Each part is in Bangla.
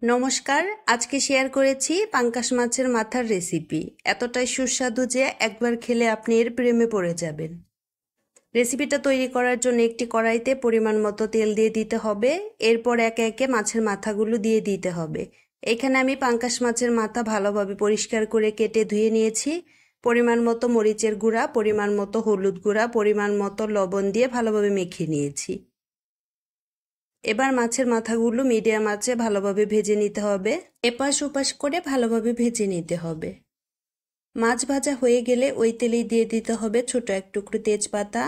নমস্কার, আজকে শেয়ার করেছি পাঙ্গাস মাছের মাথার রেসিপি। এতটাই সুস্বাদু যে একবার খেলে আপনি এর প্রেমে পড়ে যাবেন। রেসিপিটা তৈরি করার জন্য একটি কড়াইতে পরিমাণ মতো তেল দিয়ে দিতে হবে। এরপর একে একে মাছের মাথাগুলো দিয়ে দিতে হবে। এখানে আমি পাঙ্গাস মাছের মাথা ভালোভাবে পরিষ্কার করে কেটে ধুয়ে নিয়েছি। পরিমাণ মতো মরিচের গুঁড়া, পরিমাণ মতো হলুদ গুঁড়া, পরিমাণ মতো লবণ দিয়ে ভালোভাবে মেখে নিয়েছি। এবার মাছের মাথাগুলো মিডিয়াম আঁচে ভালোভাবে ভেজে নিতে হবে। এপাশ ওপাশ করে ভালোভাবে ভেজে নিতে হবে। মাছ ভাজা হয়ে গেলে ওই তেলেই দিয়ে দিতে হবে ছোট এক টুকরো তেজপাতা,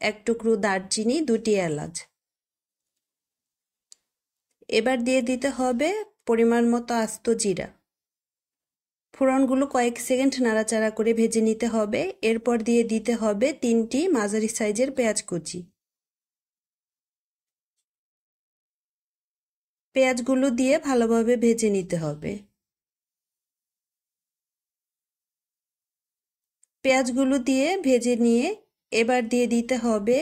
এক টুকরো দারচিনি, 2টি এলাচ। এবার দিয়ে দিতে হবে পরিমাণ মতো আস্ত জিরা। ফোড়নগুলো কয়েক সেকেন্ড নাড়াচাড়া করে ভেজে নিতে হবে। এরপর দিয়ে দিতে হবে 3টি মাঝারি সাইজের পেঁয়াজ কুচি। পেঁয়াজগুলো দিয়ে ভালোভাবে ভেজে নিতে হবে। পেঁয়াজগুলো দিয়ে ভেজে নিয়ে এবার দিয়ে দিতে হবে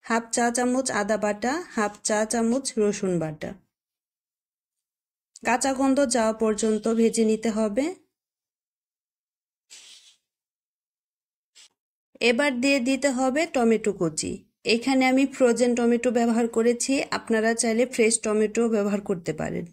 হাফ চা চামচ আদা বাটা, হাফ চা চামচ রসুন বাটা। কাঁচা গন্ধ যাওয়া পর্যন্ত ভেজে নিতে হবে। এবার দিয়ে দিতে হবে টমেটো কুচি। এখানে আমি ফ্রোজেন টমেটো ব্যবহার করেছি, আপনারা চাইলে ফ্রেশ টমেটো ব্যবহার করতে পারেন।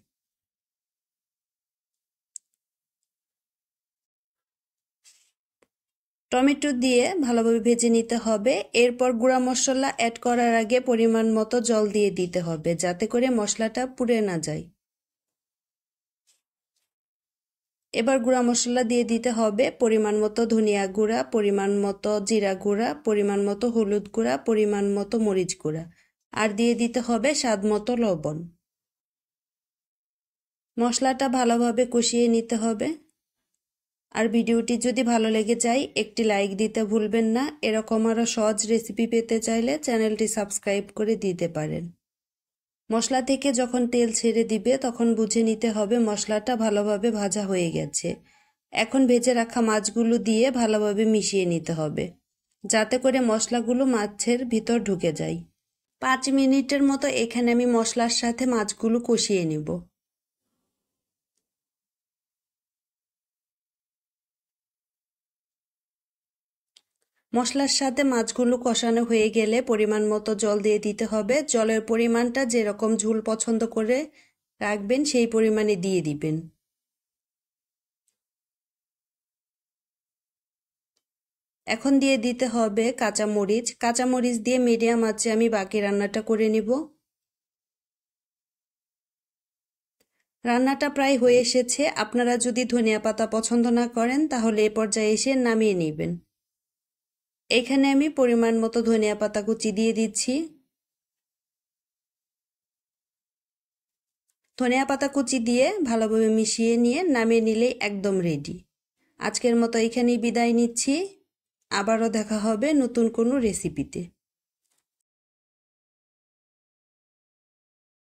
টমেটো দিয়ে ভালোভাবে ভেজে নিতে হবে। এরপর গুঁড়া মশলা অ্যাড করার আগে পরিমাণ মতো জল দিয়ে দিতে হবে, যাতে করে মশলাটা পুড়ে না যায়। এবার গুঁড়া মশলা দিয়ে দিতে হবে পরিমাণ মতো ধনিয়া গুঁড়া, পরিমাণ মতো জিরা গুঁড়া, পরিমাণ মতো হলুদ গুঁড়া, পরিমাণ মতো মরিচ গুঁড়া, আর দিয়ে দিতে হবে স্বাদ মতো লবণ। মশলাটা ভালোভাবে কষিয়ে নিতে হবে। আর ভিডিওটি যদি ভালো লেগে যায় একটি লাইক দিতে ভুলবেন না। এরকম আরও সহজ রেসিপি পেতে চাইলে চ্যানেলটি সাবস্ক্রাইব করে দিতে পারেন। মশলা থেকে যখন তেল ছেড়ে দিবে তখন বুঝে নিতে হবে মশলাটা ভালোভাবে ভাজা হয়ে গেছে। এখন ভেজে রাখা মাছগুলো দিয়ে ভালোভাবে মিশিয়ে নিতে হবে, যাতে করে মশলাগুলো মাছের ভিতর ঢুকে যায়। 5 মিনিটের মতো এখানে আমি মশলার সাথে মাছগুলো কষিয়ে নেব। মশলার সাথে মাছগুলো কষানো হয়ে গেলে পরিমাণ মতো জল দিয়ে দিতে হবে। জলের পরিমাণটা যেরকম ঝোল পছন্দ করে রাখবেন সেই পরিমাণে দিয়ে দিবেন। এখন দিয়ে দিতে হবে কাঁচামরিচ। কাঁচামরিচ দিয়ে মিডিয়াম আঁচে আমি বাকি রান্নাটা করে নিব। রান্নাটা প্রায় হয়ে এসেছে। আপনারা যদি ধনিয়া পাতা পছন্দ না করেন তাহলে এ পর্যায়ে এসে নামিয়ে নেবেন। এখানে আমি পরিমাণ মতো ধনিয়া পাতা কুচি দিয়ে দিচ্ছি। ধনিয়া পাতা কুচি দিয়ে ভালোভাবে মিশিয়ে নিয়ে নামিয়ে নিলেই একদম রেডি। আজকের মতো এখানেই বিদায় নিচ্ছি। আবারও দেখা হবে নতুন কোনো রেসিপিতে।